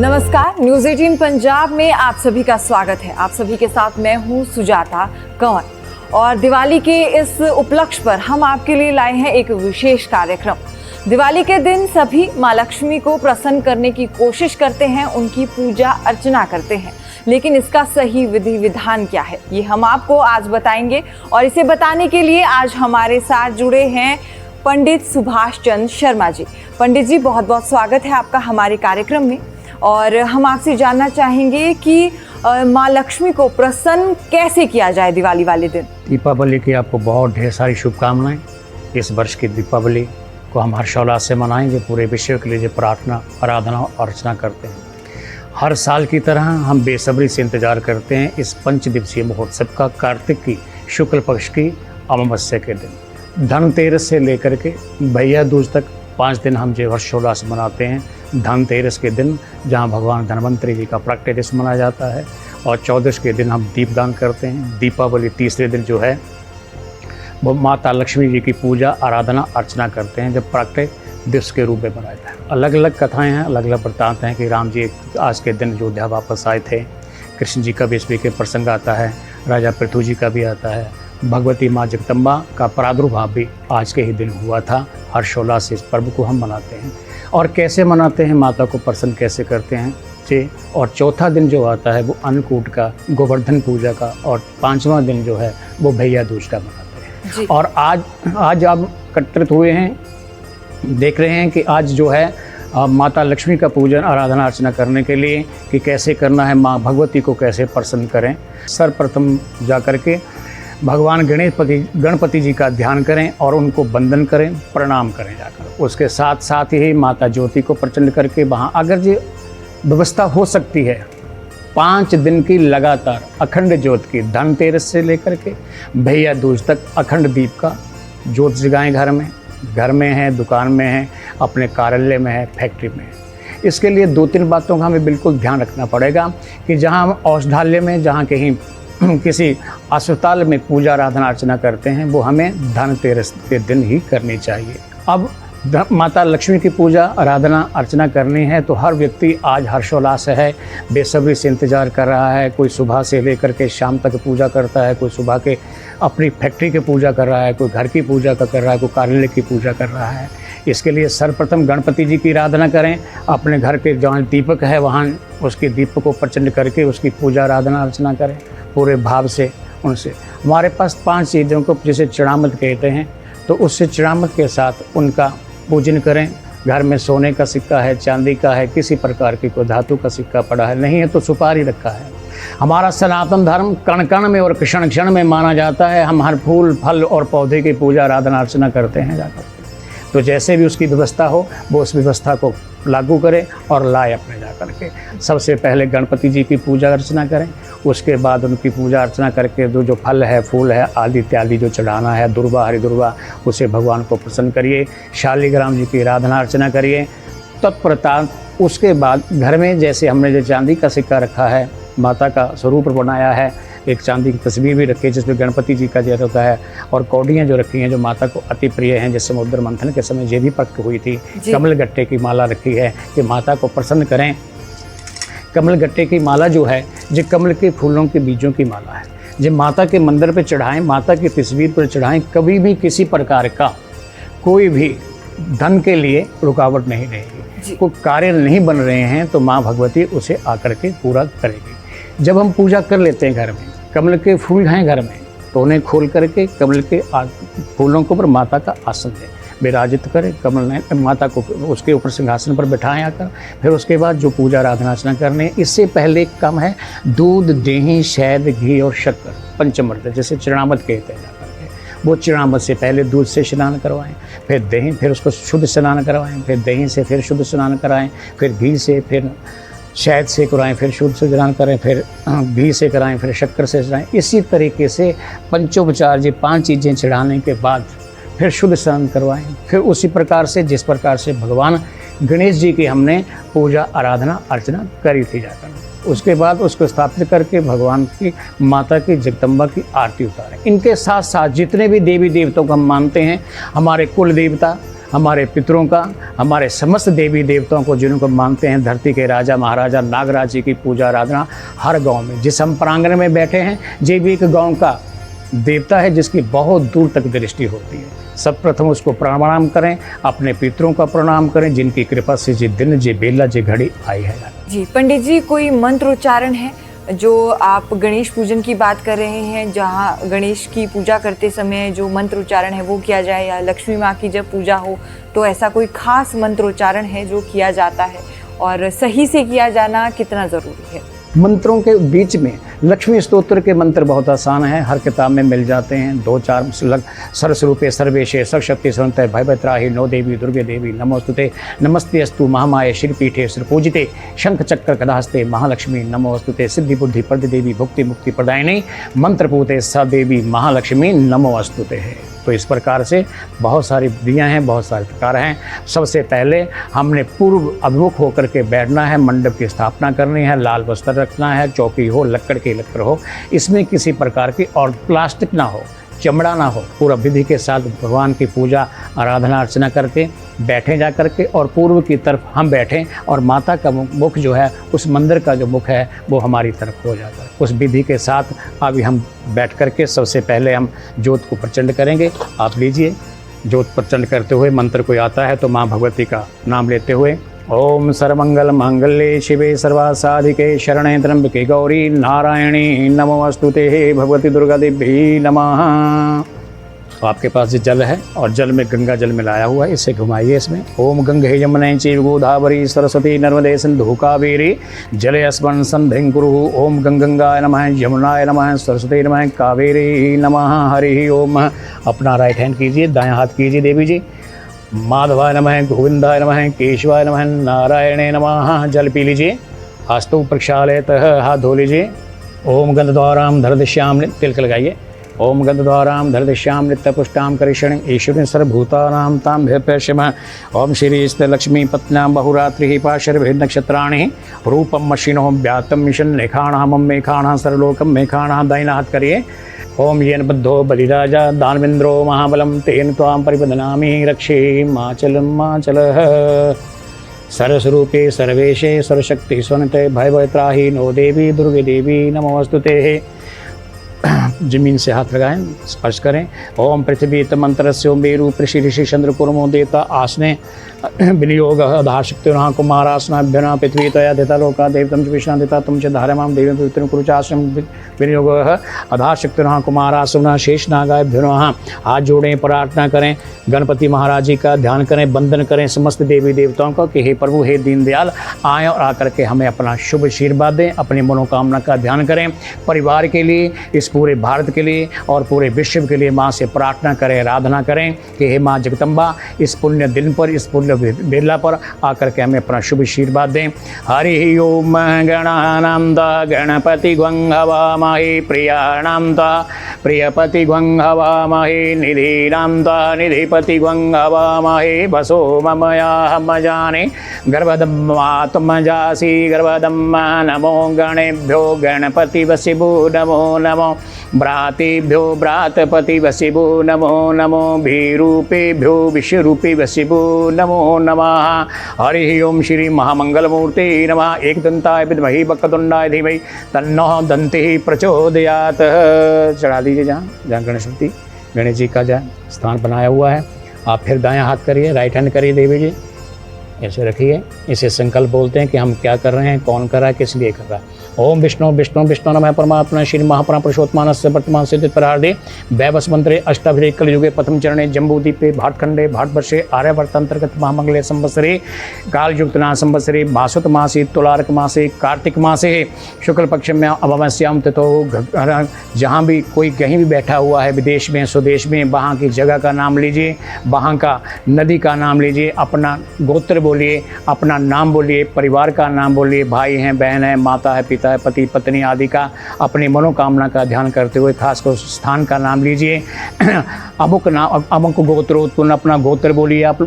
नमस्कार, न्यूज़ 18 पंजाब में आप सभी का स्वागत है। आप सभी के साथ मैं हूं सुजाता कंवर और दिवाली के इस उपलक्ष्य पर हम आपके लिए लाए हैं एक विशेष कार्यक्रम। दिवाली के दिन सभी माँ लक्ष्मी को प्रसन्न करने की कोशिश करते हैं, उनकी पूजा अर्चना करते हैं, लेकिन इसका सही विधि विधान क्या है ये हम आपको आज बताएंगे। और इसे बताने के लिए आज हमारे साथ जुड़े हैं पंडित सुभाष चंद्र शर्मा जी। पंडित जी, बहुत बहुत स्वागत है आपका हमारे कार्यक्रम में। और हम आपसे जानना चाहेंगे कि माँ लक्ष्मी को प्रसन्न कैसे किया जाए दिवाली वाले दिन। दीपावली की आपको बहुत ढेर सारी शुभकामनाएं। इस वर्ष की दीपावली को हम हर्षोल्लास से मनाएंगे। पूरे विश्व के लिए जो प्रार्थना, आराधना और अर्चना करते हैं, हर साल की तरह हम बेसब्री से इंतजार करते हैं इस 5 दिवसीय महोत्सव का। कार्तिक की शुक्ल पक्ष की अमावस्या के दिन धनतेरस से लेकर के भैया दूज तक 5 दिन हम जो हर्षोल्लास मनाते हैं। धनतेरस के दिन जहां भगवान धन्वंतरी जी का प्रकट दिवस मनाया जाता है और 14 के दिन हम दीपदान करते हैं। दीपावली तीसरे दिन जो है वो माता लक्ष्मी जी की पूजा, आराधना, अर्चना करते हैं, जब प्रकट दिवस के रूप में मनाया जाता है। अलग अलग कथाएं हैं, अलग अलग वृत्तांत हैं कि राम जी आज के दिन अयोध्या वापस आए थे। कृष्ण जी का भी इसमें के प्रसंग आता है, राजा पृथु जी का भी आता है। भगवती माँ जगदम्बा का प्रादुर्भाव भी आज के ही दिन हुआ था। हर्षोल्लास से इस पर्व को हम मनाते हैं। और कैसे मनाते हैं, माता को प्रसन्न कैसे करते हैं जी। और चौथा दिन जो आता है वो अन्नकूट का, गोवर्धन पूजा का, और 5वां दिन जो है वो भैया दूज का मनाते हैं जी। और आज आप एकत्रित हुए हैं, देख रहे हैं कि आज जो है माता लक्ष्मी का पूजन, आराधना, अर्चना करने के लिए कि कैसे करना है, माँ भगवती को कैसे प्रसन्न करें। सर्वप्रथम जा कर के भगवान गणपति जी का ध्यान करें और उनको वंदन करें, प्रणाम करें जाकर। उसके साथ साथ ही माता ज्योति को प्रचंड करके वहाँ अगर जो व्यवस्था हो सकती है 5 दिन की लगातार अखंड ज्योत की, धनतेरस से लेकर के भैया दूज तक अखंड दीप का ज्योत जगाएं। घर में है, दुकान में है, अपने कार्यालय में है, फैक्ट्री में है। इसके लिए 2-3 बातों का हमें बिल्कुल ध्यान रखना पड़ेगा कि जहाँ हम औषधालय में, जहाँ कहीं किसी अस्पताल में पूजा, आराधना, अर्चना करते हैं, वो हमें धनतेरस के दिन ही करनी चाहिए। अब माता लक्ष्मी की पूजा, आराधना, अर्चना करनी है तो हर व्यक्ति आज हर्षोल्लास है, बेसब्री से इंतजार कर रहा है। कोई सुबह से लेकर के शाम तक पूजा करता है, कोई सुबह के अपनी फैक्ट्री की पूजा कर रहा है, कोई घर की पूजा कर रहा है, कोई कार्यालय की पूजा कर रहा है। इसके लिए सर्वप्रथम गणपति जी की आराधना करें। अपने घर के जहाँ दीपक है वहाँ उसके दीपक को प्रचंड करके उसकी पूजा, आराधना, अर्चना करें पूरे भाव से। उनसे हमारे पास 5 चीज़ों को जिसे चिड़ामत कहते हैं, तो उससे चिड़ामत के साथ उनका पूजन करें। घर में सोने का सिक्का है, चांदी का है, किसी प्रकार की कोई धातु का सिक्का पड़ा है, नहीं है तो सुपारी रखा है। हमारा सनातन धर्म कण कण में और क्षण क्षण में माना जाता है। हम हर फूल, फल और पौधे की पूजा, आराधना, अर्चना करते हैं जाकर। तो जैसे भी उसकी व्यवस्था हो वो उस व्यवस्था को लागू करें और लाए अपने जाकर के। सबसे पहले गणपति जी की पूजा अर्चना करें, उसके बाद उनकी पूजा अर्चना करके जो फल है, फूल है, आदि इत्यादि जो चढ़ाना है, दुर्वा, हरिदुर्वा, उसे भगवान को प्रसन्न करिए। शालिग्राम जी की आराधना, अर्चना करिए। तत्पश्चात उसके बाद घर में जैसे हमने जो चांदी का सिक्का रखा है, माता का स्वरूप बनाया है, एक चांदी की तस्वीर भी रखी है जिसमें गणपति जी का जो होता है, और कौड़ियाँ जो रखी हैं जो माता को अति प्रिय हैं, जैसे समुद्र मंथन के समय ये भी प्रकट हुई थी। कमल गट्टे की माला रखी है कि माता को प्रसन्न करें। कमल गट्टे की माला जो है जो कमल के फूलों के बीजों की माला है, जो माता के मंदिर पर चढ़ाएं, माता की तस्वीर पर चढ़ाएं। कभी भी किसी प्रकार का कोई भी धन के लिए रुकावट नहीं रहेगी। कोई कार्य नहीं बन रहे हैं तो माँ भगवती उसे आकर के पूरा करेगी। जब हम पूजा कर लेते हैं घर में, कमल के फूल हैं घर में, तो उन्हें खोल करके कमल के फूलों के ऊपर माता का आसन दें, विराजित करें। कमल ने माता को उसके ऊपर सिंहासन पर बैठाएं आकर। फिर उसके बाद जो पूजा, आराधना, अर्चना करने, इससे पहले कम है दूध, दही, शहद, घी और शक्कर, पंचमृत जैसे चिड़ामत कहते हैं जाकर के। वो चिड़ामत से पहले दूध से स्नान करवाएं, फिर दही, फिर उसको शुद्ध स्नान करवाएं, फिर दही से फिर शुद्ध स्नान कराएं, फिर घी से, फिर शहद से कराएं, फिर शुद्ध से स्नान करें, फिर घी से कराएं, फिर शक्कर से चढ़ाएं। इसी तरीके से पंचोपचार ये 5 चीज़ें चढ़ाने के बाद फिर शुद्ध स्नान करवाएं। फिर उसी प्रकार से जिस प्रकार से भगवान गणेश जी की हमने पूजा, आराधना, अर्चना करी थी जाकर, उसके बाद उसको स्थापित करके भगवान की, माता की, जगदम्बा की आरती उतारें। इनके साथ साथ जितने भी देवी देवताओं को हम मानते हैं, हमारे कुल देवता, हमारे पितरों का, हमारे समस्त देवी देवताओं को जिनको मानते हैं, धरती के राजा महाराजा नागराज जी की पूजा आराधना हर गांव में। जिस हम प्रांगण में बैठे हैं ये भी एक गांव का देवता है जिसकी बहुत दूर तक दृष्टि होती है। सब प्रथम उसको प्रणाम करें, अपने पितरों का प्रणाम करें जिनकी कृपा से ये दिन, ये बेला, ये घड़ी आई है। जी पंडित जी, कोई मंत्रोच्चारण है जो आप गणेश पूजन की बात कर रहे हैं, जहाँ गणेश की पूजा करते समय जो मंत्रोच्चारण है वो किया जाए, या लक्ष्मी माँ की जब पूजा हो तो ऐसा कोई खास मंत्रोच्चारण है जो किया जाता है, और सही से किया जाना कितना ज़रूरी है? मंत्रों के बीच में लक्ष्मी स्तोत्र के मंत्र बहुत आसान है, हर किताब में मिल जाते हैं। 2-4 सरस्वरूपे सर्वेशे सर्वशक्ति स्वरूपे भयभत्राहि नो देवी दुर्गे देवी नमोस्तुते नमस्ते अस्तु महामाये श्रीपीठे श्रीपूजिते शंख चक्र कदाहस्ते महालक्ष्मी नमोस्तुते सिद्धि बुद्धि प्रद देवी भुक्ति मुक्ति प्रदायिनी मंत्रपूते स देवी महालक्ष्मी नमोस्तुते है। तो इस प्रकार से बहुत सारी विधियाँ हैं, बहुत सारे प्रकार हैं। सबसे पहले हमने पूर्व अभिमुख होकर के बैठना है, मंडप की स्थापना करनी है, लाल वस्त्र रखना है, चौकी हो, लक्कड़ की लकड़ हो, इसमें किसी प्रकार की और प्लास्टिक ना हो, चमड़ा ना हो। पूरा विधि के साथ भगवान की पूजा आराधना अर्चना करके बैठें जा करके, और पूर्व की तरफ हम बैठें और माता का मुख जो है, उस मंदिर का जो मुख है वो हमारी तरफ हो जाता है। उस विधि के साथ अभी हम बैठ करके सबसे पहले हम ज्योत को प्रचंड करेंगे। आप लीजिए, ज्योत प्रचंड करते हुए मंत्र कोई आता है तो माँ भगवती का नाम लेते हुए ओम सर्वमंगल मांगल्ये शिवे सर्वासाधिके शरणे त्र्यंबके गौरी नारायणी नमोस्तुते भगवती दुर्गा देवी नमः। तो आपके पास ये जल है और जल में गंगा जल मिलाया हुआ है, इसे घुमाइए इसमें। ओम गंगे यमुने चैव गोदावरी सरस्वती नर्मदे सिंधु कावेरी जले अस्मन् सन्धिं कुरु। ओम गंगाय नमः, यमुनाय नमः, सरस्वती नमः, कावेरी नमः। हरि ओम। अपना राइट हैंड कीजिए, दायां हाथ कीजिए देवी जी। माधवाय नमः, गोविंदाय नमः, केशवाय नमः, नारायणे नमः। जल पी लीजिए। आस्तु प्रक्षालयतः हाथ धो लीजिए। ओम गंधद्वारां धरदिश्याम, तिलक लगाइए। ओम गंधद्वारां धरदिश्याम नित्यपुष्टां करिष्यणि ईश्वरीं सर्वभूतानां तां भयपश्यमः। ओम श्री लक्ष्मी पत्न्यां बहुरात्रिः पाशर्भिः नक्षत्राणि रूपं मशीनो व्यातं मिशन मेघाणां मेघाणां सर्वलोकं मेघाणां। दाहिना हाथ करिए। ओम येन बद्धो बलिराजा दानवेन्द्रो महाबलं तेन त्वां परिपदनामि रक्षे माचलं माचलः। सर्वस्वरूपे सर्वेशे सर्वशक्ति स्वनते भयभत्राहि नो देवी दुर्गे देवी नमोस्तुते। जमीन से हाथ लगाएं, स्पर्श करें। ओम पृथ्वी मंत्रस्य ओम मेरु ऋषि ऋषि चंद्र कुर्मो देवता आसने विनियोग आधाशक्तिर्हा कुमारासनाभ्यना पृथ्वी तया देता लोका देवतम च विष्णा देता तुम च धारमाम देवी पवित्र कुरुचाश्रम विनियोग आधाशक्तिर्हा कुमारासना शेष नागाभ्यनहा। हाथ जोड़ें, प्रार्थना करें, गणपति महाराज जी का ध्यान करें, वंदन करें समस्त देवी देवताओं का कि हे प्रभु हे दीनदयाल आएँ और आकर के हमें अपना शुभ आशीर्वाद दें। अपनी मनोकामना का ध्यान करें, परिवार के लिए, इस पूरे भारत के लिए और पूरे विश्व के लिए माँ से प्रार्थना करें, आराधना करें कि हे माँ जगदम्बा इस पुण्य दिन पर, इस पुण्य बेला पर आकर के हमें अपना शुभ आशीर्वाद दें। हरि ओम गणानां दा गणपति ग्वं हवामहे प्रियाणां दा प्रियपति ग्वं हवामहे निधीनां दा निधिपति ग्वं हवामहे वसो ममयाहं जाने गर्भदम्मात्मजासि गर्भदम्मा। नमो गणेभ्यो गणपति वसिभो नमो नमो भ्रातेभ्यो भ्रातपति वसिभो नमो नमो भीरूपेभ्यो विश्वरूपे वसिभो नमो नमः। हरि ओम श्री महामंगलमूर्ते नमः। एकदंताय विद्महे वक्रतुंडाय धीमहि तन्नः दन्तिः प्रचोदयात्। चढ़ा दीजिए जहाँ गणेश जी का जहाँ स्थान बनाया हुआ है। आप फिर दायां हाथ करिए, राइट हैंड करिए देवी जी, ऐसे रखिए। इसे संकल्प बोलते हैं कि हम क्या कर रहे हैं, कौन कर रहा है, किस लिए कर रहा है। ओम विष्णु विष्णु विष्णु नमः परमात्मा श्री महापुराण पुरुषोत्तमानस्य वर्तमान सिद्ध परार्धे वैवस मंत्रे अष्टाभिरे कलयुगे प्रथम चरणे जम्बूदीपे भाटखंडे भारतवर्षे आर्यवर्त अंतर्गत महामंगले संवत्सरे कालयुक्तना संवत्सरे मासुत मासे तुलारक मासे कार्तिक मासे शुक्ल पक्ष में अमावस्याम तथो। जहाँ भी कोई कहीं भी बैठा हुआ है, विदेश में स्वदेश में, वहाँ की जगह का नाम लीजिए, वहाँ का नदी का नाम लीजिए, अपना गोत्र बोलिए, अपना नाम बोलिए, परिवार का नाम बोलिए, भाई हैं, बहन है, माता है, पिता है, पति पत्नी आदि का अपनी मनोकामना का ध्यान करते हुए खासकर स्थान का नाम लीजिए। अमुक नाम, अमुक गोत्रोत्पन्न अपना गोत्र बोलिए आप।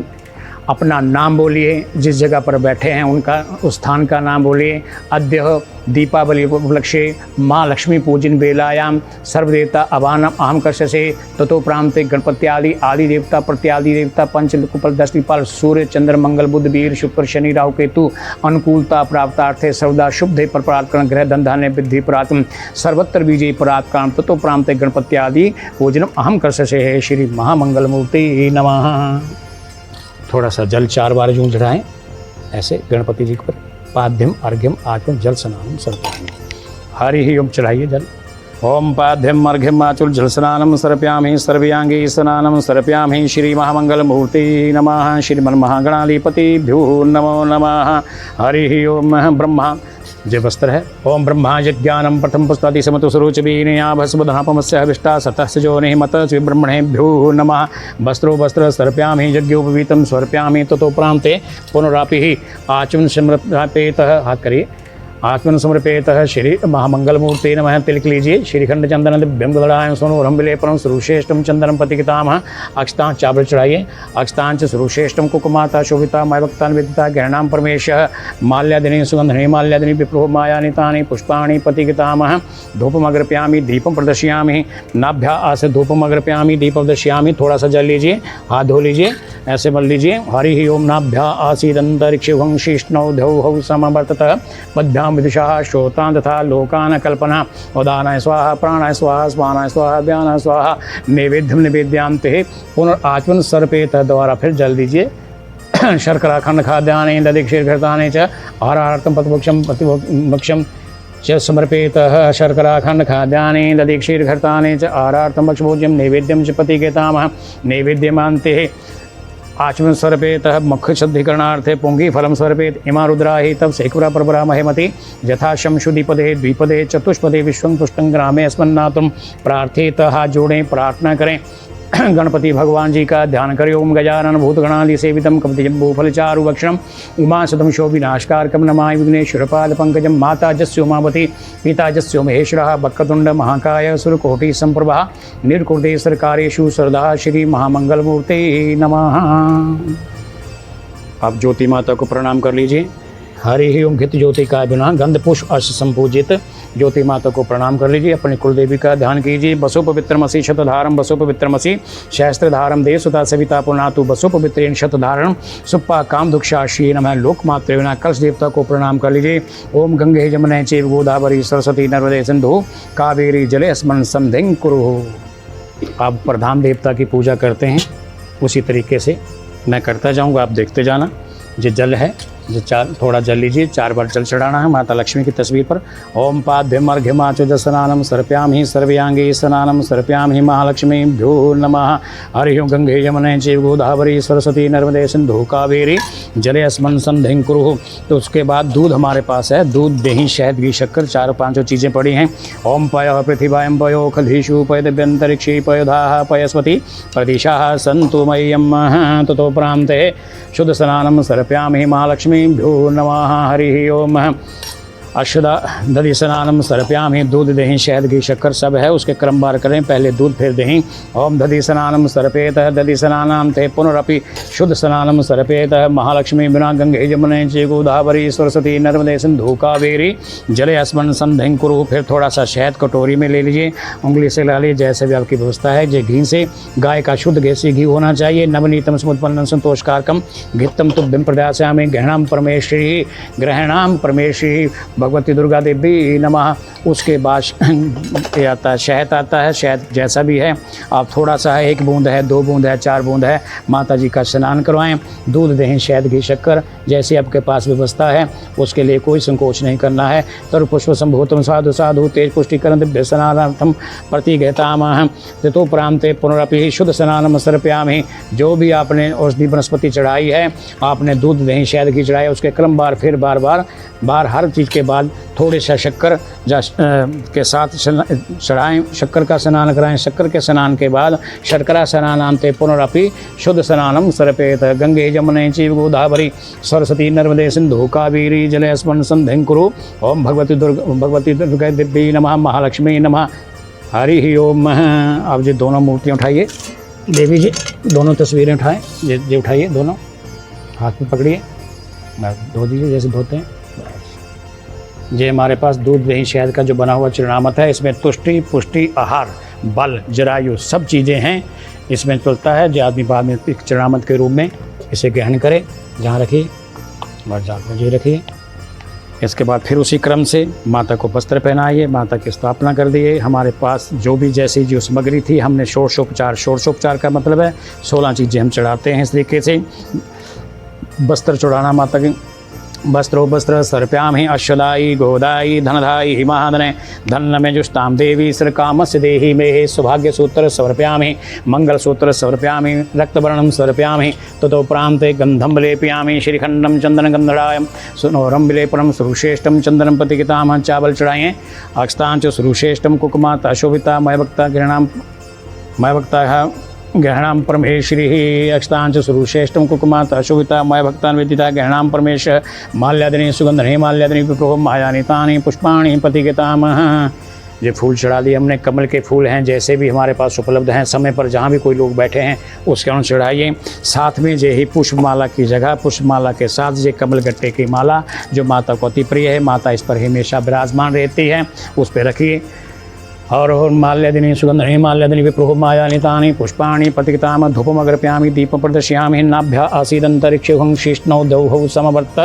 अपना नाम बोलिए, जिस जगह पर बैठे हैं उनका उस स्थान का नाम बोलिए। अद्य दीपावली उपलक्ष्ये माँ लक्ष्मी पूजन बेलायाम सर्वदेवता अवानम अहम कश्यसे ततो प्रांते गणपत्यादि आदि देवता प्रत्यादि देवता पंचकुल दशदीपाल सूर्य चंद्र मंगल बुध वीर शुक्र शनि राहु केतु अनुकूलता प्राप्तार्थे सर्वदा शुभदे पर प्रार्थना ग्रह धनधान्य वृद्धि प्रातम सर्वत्र विजय परात्काम ततो प्रांते गणपत्यादि पूजनम अहम कश्यसे है। श्री महामंगलमूर्ति नमः। थोड़ा सा जल 4 बार यूं चढ़ाएं ऐसे गणपति जी पर। पाद्यम अर्घ्यम आचमन जल स्नानम सर्पयामि। हरि ही ओम चढ़ाइए जल। ओम पाद्यम अर्घ्यम आचमन जल स्नानम सर्पयामि सर्वयांगे स्नानम सर्पयामि। श्री महामंगल मूर्ति नमः। श्रीमन महागणाधिपतिभ्यो नमो नमः। हरि ही ओम। ब्रह्मा जय वस्त्र है। ओम ब्रह्मा यज्ञानम प्रथम पुस्ताति समतु सुरुचिवीनया भस्मधापमस्य हविष्टा सतस्य जोनिः मत ब्रह्मणेभ्यो नमः। वस्त्रो वस्त्र सर्पयामि यज्ञोपवीतं सर्पयामि ततो प्रान्ते पुनरापि आचमन समर्पयेतः। हाथ करिए। आत्मन समर्पयेतः श्री महामंगलमूर्ति नमः। तिलक लीजिए। श्रीखंड चंदन दिव्यम गदायं सोनोरम विलेपनम सुरुश्रेष्ठम चंदनम पतिकितामह। अक्षतां चावल चढ़ाइए। अक्षतांच सुरुश्रेष्ठम कुकुमाता शोभिता मैवक्तान विदिता गहनाम परमेशः माल्यादिनी सुगंधनी माल्यादिनी विप्रो मायानितानि पुष्पाणि पतिकितामह। धूपम अग्रप्यामि दीपम प्रदर्शयामि। नाभ्या आसे धूपम अग्रप्यामि दीपम प्रदर्शयामि। थोड़ा सा जल लीजिए, हाथ धो लीजिए, ऐसे मल लीजिए। हरि ही ओम। नाभ्या आसीदंतरिक्षं शीष्णौ धौ समवर्ततः पद्भ्यां विदुषा श्रोतान तथा लोकान कल्पना। उदानाय स्वाहा प्राणाय स्वाहा स्वानाय स्वाहा व्यानाय स्वाहा। नैवेद्यम निवेद्यांते पुनराचमन सर्पेत। द्वारा फिर जल दीजिए। शर्करा खंड खाद्यानि दधिक्षीर्घृतानि च आहारार्थं प्रतिभक्षम प्रतिभक्षम च समर्पेतः। शर्करा खंड खाद्यानि दधिक्षीर्घृतानि च आहारार्थं भक्षभोज्यम नैवेद्यम च पतिकेतामः। नैवेद्यमान्ते आचमन सर्पेतः मुख्य शुद्धिकरणार्थे पुंगी फलम सर्पेत। इमा रुद्रा ही तब सेकुरा परपरा महेमति यथा शमशु द्विपदे द्विपदे चतुष्पदे विश्वं तुष्टं ग्रामे अस्मन्नातुम। प्रार्थित हाथ जोड़ें, प्रार्थना करें। गणपति भगवान जी का ध्यान करें। ओम गजानन भूतगणादि सेवितम कपितजम्बूफल चारुभक्षणम उमासुतं शोभिनाशकारकं नमामि विघ्नेश्वरपाद पंकजम। माता जस्य उमावती पिता जस्य महेश्वरः वक्रतुंड महाकाय सुरकोटि संप्रभा निर्कुरुते सर्कारेषु सर्वदा। श्री महामंगलमूर्ते नमः। आप ज्योति माता को प्रणाम कर लीजिए। हरि ही ओम। घित ज्योति का बिना गंध पुष्प अश्व संपूजित ज्योति माता को प्रणाम कर लीजिए। अपनी कुलदेवी का ध्यान कीजिए। बसो पवित्रमसि शतधारम बसो पवित्रमसि सहस्त्रधारम देव सुता सविता पुनातु बसो पवित्रेण शतधारण सुप्पा काम दुक्षाशी नमः। लोकमात्र विना कलश देवता को प्रणाम कर लीजिए। ओम गंगे जमुने चैव गोदावरी सरस्वती नर्मदे सिंधु कावेरी जले अस्मन् सन्धिं कुरु। आप प्रधान देवता की पूजा करते हैं उसी तरीके से मैं करता जाऊँगा, आप देखते जाना। जो जल है जो थोड़ा जल लीजिए। 4 बार जल चढ़ाना है माता लक्ष्मी की तस्वीर पर। ओम पाद्यम अर्घ्यमाचुज स्नानम सर्पयामि सर्वयांगे स्नानम सर्पयामि महालक्ष्मीभ्यो नमः। हरि ओम। गंगे यमुने चैव गोदावरी सरस्वती नर्मदे सिंधु कावेरी जले अस्मन् सन्धिं कुरु। तो उसके बाद दूध हमारे पास है। दूध दही शहद घी शक्कर 4-5 चीज़ें पड़ी हैं। ओम पय पृथिवायं पयो खलीषु पय दिव्यंतरिक्षी पयोधाः पयस्वती प्रदिशाः सन्तु मह्यम। ततो प्रान्ते शुद्ध स्नानम सर्पयामि महालक्ष्मीभ्यो नमः। हरि ओम। अश्वदा दधि स्नानम सर्पयामि। दूध दही शहद घी शक्कर सब है, उसके क्रमवार करें। पहले दूध फिर दही। ओम दधि स्नानम सर्पेतः दधि स्नानां ते पुनरपि शुद्ध स्नानम सर्पेतः। महालक्ष्मी बिना गंगे जमुने चैव गोदावरी सरस्वती नर्मदे सिंधु कावेरी जले अस्मन् सन्धिं कुरु। फिर थोड़ा सा शहद कटोरी में ले लीजिए, उंगली से ला लीजिए, जैसे भी आपकी व्यवस्था है। जो घी से गाय का शुद्ध देसी घी होना चाहिए। नवनीतम समुत्पन्नं संतोषकारकम घित्तम तुभ्यं प्रदास्यामि। ग्रहणाम परमेश्वरी ग्रहणाम परमेश्वरी भगवती दुर्गा देवी नमः। उसके बाद ये आता है शहद आता है। शहद जैसा भी है आप थोड़ा सा है, 1 बूंद है 2 बूंद है 4 बूंद है, माता जी का स्नान करवाएं। दूध दही शहद घी शक्कर जैसी आपके पास व्यवस्था है उसके लिए कोई संकोच नहीं करना है। तरु पुष्प संभूतम साधु साधु तेज पुष्टिकरण दिव्य स्नानार्थम प्रतिगतामह। ततो प्रांते पुनरपि शुद्ध स्नानम सर्पयामि। जो भी आपने औषधि वनस्पति चढ़ाई है, आपने दूध दही शहद घी चढ़ाया, उसके क्रम बार फिर बार हर चीज़ के बाद थोड़े सा शक्कर के साथ चढ़ाएं। शक्कर का स्नान कराएं। शक्कर के स्नान के बाद शर्करा स्नानान्ते पुनरपि शुद्ध स्नानम सर्पेत। गंगे जमुने चैव गोदावरी सरस्वती नर्मदे सिंधु कावेरी जले अस्मन् सन्धिं कुरु। ओम भगवती दुर्गा देवी नमः। महालक्ष्मी नमः। हरि ओम। अब ये दोनों मूर्तियाँ उठाइए। देवी जी दोनों तस्वीरें उठाएं। ये उठाइए दोनों। हाथ में पकड़िए, बस धो दीजिए जैसे धोते हैं। बस ये हमारे पास दूध दही शहद का जो बना हुआ चरणामृत है, इसमें तुष्टि पुष्टि आहार बल जरायु सब चीज़ें हैं, इसमें चलता है। जो आदमी बाद में चरणामृत के रूप में इसे ग्रहण करे, जहाँ रखिए बस जात में जी रखिए। इसके बाद फिर उसी क्रम से माता को वस्त्र पहनाइए, माता की स्थापना कर दिए। हमारे पास जो भी जैसी जो सामग्री थी, हमने षोडशोपचार का मतलब है 16 चीज़ें हम चढ़ाते हैं। इस तरीके से वस्त्र चढ़ाना माता के, वस्त्र सर्प्याम ही अश्वदाई गोदाई धनधाई हिमादने धन में जुष्टाम देवी सर कामस्य देहि में सौभाग्य सूत्र समर्पयामि मंगल सूत्र समर्पयामि रक्तवर्णम समर्पयामि ततो प्रांते गंधम लेपयामि श्रीखंडम चंदन गंधरायम सुनोरम विलेपनम सुरुश्रेष्ठम चंदनम पतिकिताम चावल चढ़ाएँ। अक्षतांच सुरुश्रेष्ठम कुकुमाता शोभिता मयभक्ता गृहणाम परमेश्वरी अक्षतांच सुरुश्रेष्ठम कुकुमाता शोभिता मयभक्तान वेदिता गृहणाम परमेश माल्यादिनी सुगंधनि माल्यादिनी विप्रो मायानितानि पुष्पाणि पतिकिताम। ये फूल चढ़ा दिए हमने, कमल के फूल हैं जैसे भी हमारे पास उपलब्ध हैं, समय पर जहाँ भी कोई लोग बैठे हैं उसके अनुसार चढ़ाइए। साथ में ये ही पुष्पमाला की जगह पुष्पमाला के साथ ये कमल गट्टे की माला जो माता को अति प्रिय है, माता इस पर हमेशा विराजमान रहती है, उस पर रखिए। और माल्यादिनी सुगंधनि माल्यादिनी विप्रो मायानितानि पुष्पाणि पतिकिताम धूपमग्रप्यामि दीपं प्रदर्शयामि नाभ्या आसीदन्तरिक्षं शिष्णौ दौहौ समवर्त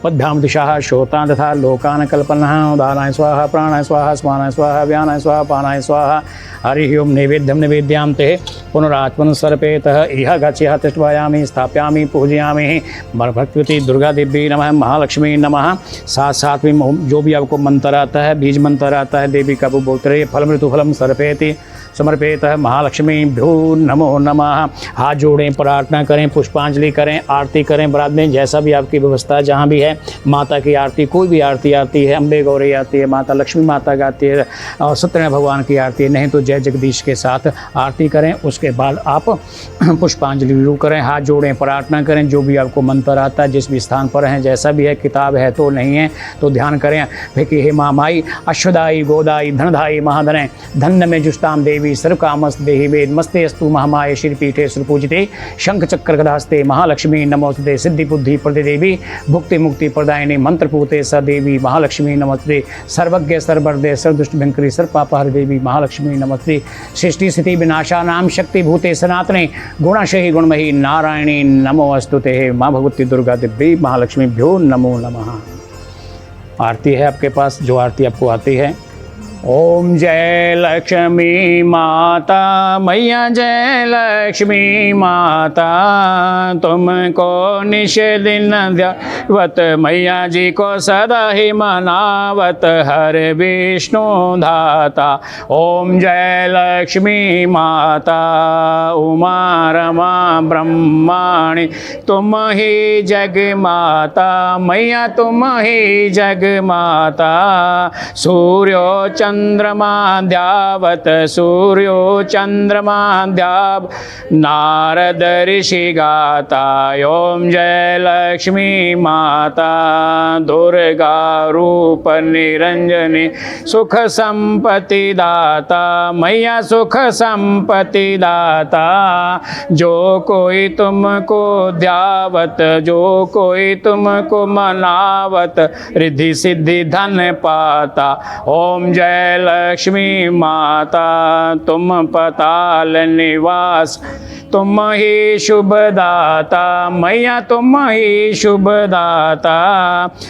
पद्भ्यां दिशाः श्रोता तथा लोकान् कल्पनः उदानाय स्वाहा प्राणाय स्वाहा स्मानाय स्वाहा व्यानाय स्वाहा पानाय स्वाहा। हरिः ओं नैवेद्यं निवेद्यां ते पुनरात्मन सर्पेतः इह गच्छ्यः तिष्ठवायामि स्थापयामि पूजयामि। भगवती दुर्गा देवी नमः, महालक्ष्मी नमः। साथ साथ में जो भी आपको मंत्र आता है, बीज मंत्र आता है देवी का वो बोलते रहिए। फलमृतुफलम सर्पेति समर्पित महालक्ष्मी भ्यो नमो नमः। हाथ जोड़ें, प्रार्थना करें, पुष्पांजलि करें, आरती करें बरात में, जैसा भी आपकी व्यवस्था जहाँ भी है। माता की आरती, कोई भी आरती आती है, अम्बे गौरी आती है, माता लक्ष्मी माता की आती है और सत्यनारायण भगवान की आरती है, नहीं तो जय जगदीश के साथ आरती करें। उसके बाद आप पुष्पांजलि जरूर करें, हाथ जोड़ें, प्रार्थना करें। जो भी आपको मंत्र आता है, जिस भी स्थान पर हैं, जैसा भी है, किताब है तो नहीं है तो ध्यान करें। फेंकी हे मामाई अश्वदाई गोदाई धनधाई महाधने धन्य में जुष्टाम देवी सर्वकामस्त देहि वेद मस्ते अस्तु महामाये श्रीपीठे सुरपूजिते शंख चक्र गदास्ते महालक्ष्मी नमोस्ते सिद्धि बुद्धि प्रदे देवी भुक्ति मुक्ति प्रदायिनी मंत्रपूते स देवी महालक्ष्मी नमस्ते सर्वज्ञ सर्ववर्दे सर्वदुष्ट भयंकरी सर्वपापहर देवी महालक्ष्मी नमस्ते सृष्टि स्थिति विनाशानां शक्ति भूते सनातने गुणशही गुणमयी नारायणी नमो अस्तुते। माँ भगवती दुर्गा देवी महालक्ष्मी भ्यो नमो नमः। आरती है आपके पास, जो आरती आपको आती है। ओम जय लक्ष्मी माता मैया जय लक्ष्मी माता तुमको निश दिन ध्यावत मैया जी को सदा ही मनावत हर विष्णु धाता। ओम जय लक्ष्मी माता उमा रमा ब्रह्माणी तुम ही जग माता मैया तुम ही जग माता। सूर्यो चंद्रमा द्यावत सूर्यो चंद्रमा द्याव नारद ऋषि गाता। ओम जय लक्ष्मी माता दुर्गा रूप निरंजनी सुख संपत्ति दाता मैया सुख संपत्ति दाता। जो कोई तुमको ध्यावत जो कोई तुमको मनावत रिद्धि सिद्धि धन पाता। ओम जय लक्ष्मी माता तुम पताल निवास तुम ही शुभ दाता मैया तुम ही शुभ दाता।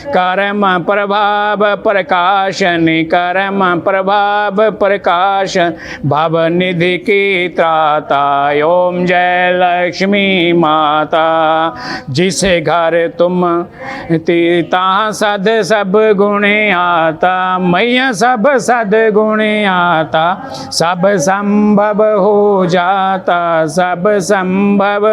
कर्म प्रभाव प्रकाशन कर्म प्रभाव प्रकाशन भव निधि की त्राता। ओम जय लक्ष्मी माता जिसे घर तुम तीता सद सब गुण आता मैया सब सद्गुण आता। सब संभव हो जाता सब संभव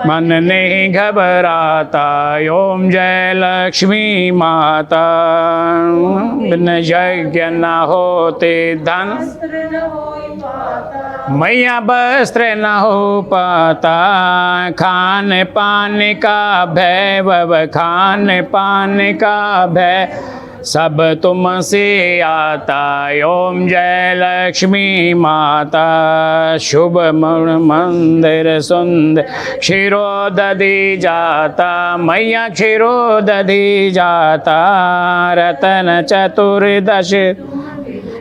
मन नहीं घबराता। ओम जय लक्ष्मी माता बिन यज्ञ न होते धन मैया वस्त्र न हो पाता। खान पान का भय खान पान का भय सब तुमसे आता। ओम जय लक्ष्मी माता, शुभ मंदिर सुंदर, क्षीरोदधि जाता, मैया क्षीरोदधि जाता।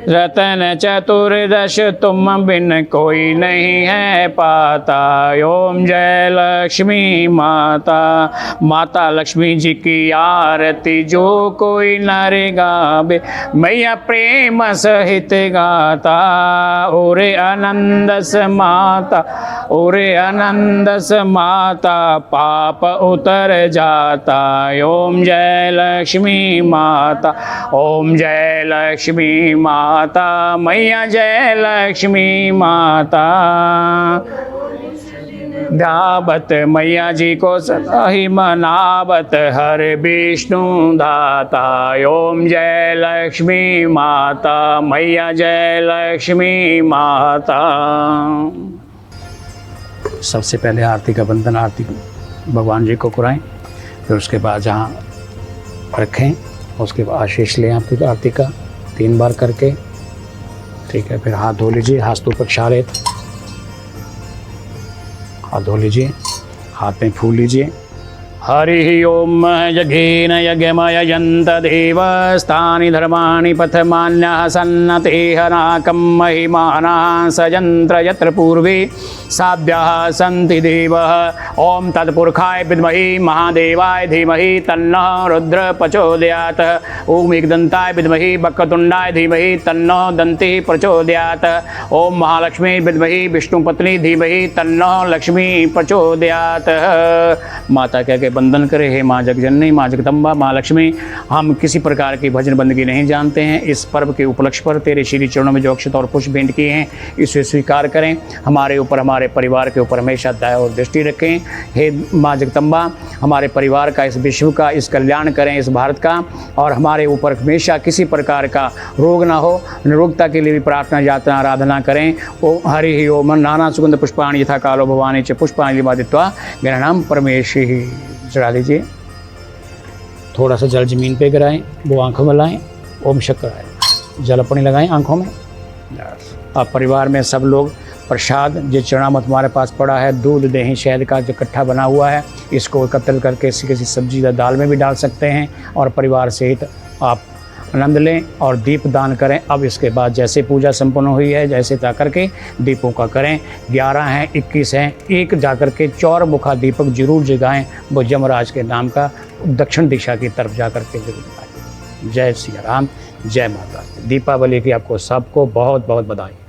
रतन चतुर्दश तुम बिन कोई नहीं है पाता। ओम जय लक्ष्मी माता, माता लक्ष्मी जी की आरती जो कोई नर गावे, मैया प्रेम सहित गाता। ओरे आनंदस माता, ओरे आनंदस माता, पाप उतर जाता। ओम जय लक्ष्मी माता, ओम जय लक्ष्मी माता, मैया जय लक्ष्मी माता। ध्यावत मैया जी को सदा ही मनावत, हर विष्णु दाता। ओम जय लक्ष्मी माता, मैया जय लक्ष्मी माता। सबसे पहले आरती का बंधन आरती भगवान जी को कराएं, फिर उसके बाद जहाँ रखें उसके बाद आशीष लें आपकी आरती का 3 बार करके। ठीक है, फिर हाथ धो लीजिए, हाथ ऊपर क्षालित, हाथ धो लीजिए, हाथ में फूल लीजिए। हरि ओम यज्ञेन यज्ञमयजन्त देवस्थानि धर्माणि पथमान्यः सन्नतेह नाकं महिमानः सयन्त्र यत्र पूर्वे साभ्यः सन्ति देवः। ओम तत्पुरुषाय विद्महे महादेवाय धीमहि तन्नः रुद्र प्रचोदयात्। ओम एकदन्ताय विद्महे वक्रतुण्डाय धीमहि तन्नः दन्तिः प्रचोदयात्। ओम महालक्ष्मी विद्महे विष्णुपत्नी धीमहि तन्नः लक्ष्मी प्रचोदयात्। माता कह के बंदन करे, हे माँ जगजननी, माँ जगदम्बा, माँ लक्ष्मी, हम किसी प्रकार की भजन बंदगी नहीं जानते हैं। इस पर्व के उपलक्ष्य पर तेरे श्री चरणों में जो अक्षत और पुष्प भेंट किए हैं इसे स्वीकार करें। हमारे ऊपर, हमारे परिवार के ऊपर हमेशा दया और दृष्टि रखें। हे माँ जगदम्बा, हमारे परिवार का, इस विश्व का, इस कल्याण करें, इस भारत का, और हमारे ऊपर हमेशा किसी प्रकार का रोग ना हो। निरोगता के लिए भी प्रार्थना याचना आराधना करें। ओ हरि ओम नाना सुगंध पुष्पाणि यथा कालो भवानी च पुष्पाणि बाधित्वा ग्रहणाम परमेशी। चढ़ा लीजिए, थोड़ा सा जल जमीन पे गिराएं, वो आंखों में लाएं, ओम शक्राय, जल अपनी लगाएं आंखों में। अब परिवार में सब लोग प्रसाद, जिस चरणामृत हमारे पास पड़ा है, दूध दही शहद का जो इकट्ठा बना हुआ है, इसको एकत्र करके किसी सब्जी या दाल में भी डाल सकते हैं और परिवार सहित आप आनंद लें और दीप दान करें। अब इसके बाद जैसे पूजा संपन्न हुई है, जैसे जा करके दीपों का करें। 11 हैं, 21 हैं, एक जाकर के चौरमुखा दीपक जरूर जगाएं, वो यमराज के नाम का, दक्षिण दिशा की तरफ जा करके जरूर जगाएं। जय सिया राम, जय माता। दीपावली की आपको सबको बहुत बहुत बधाई।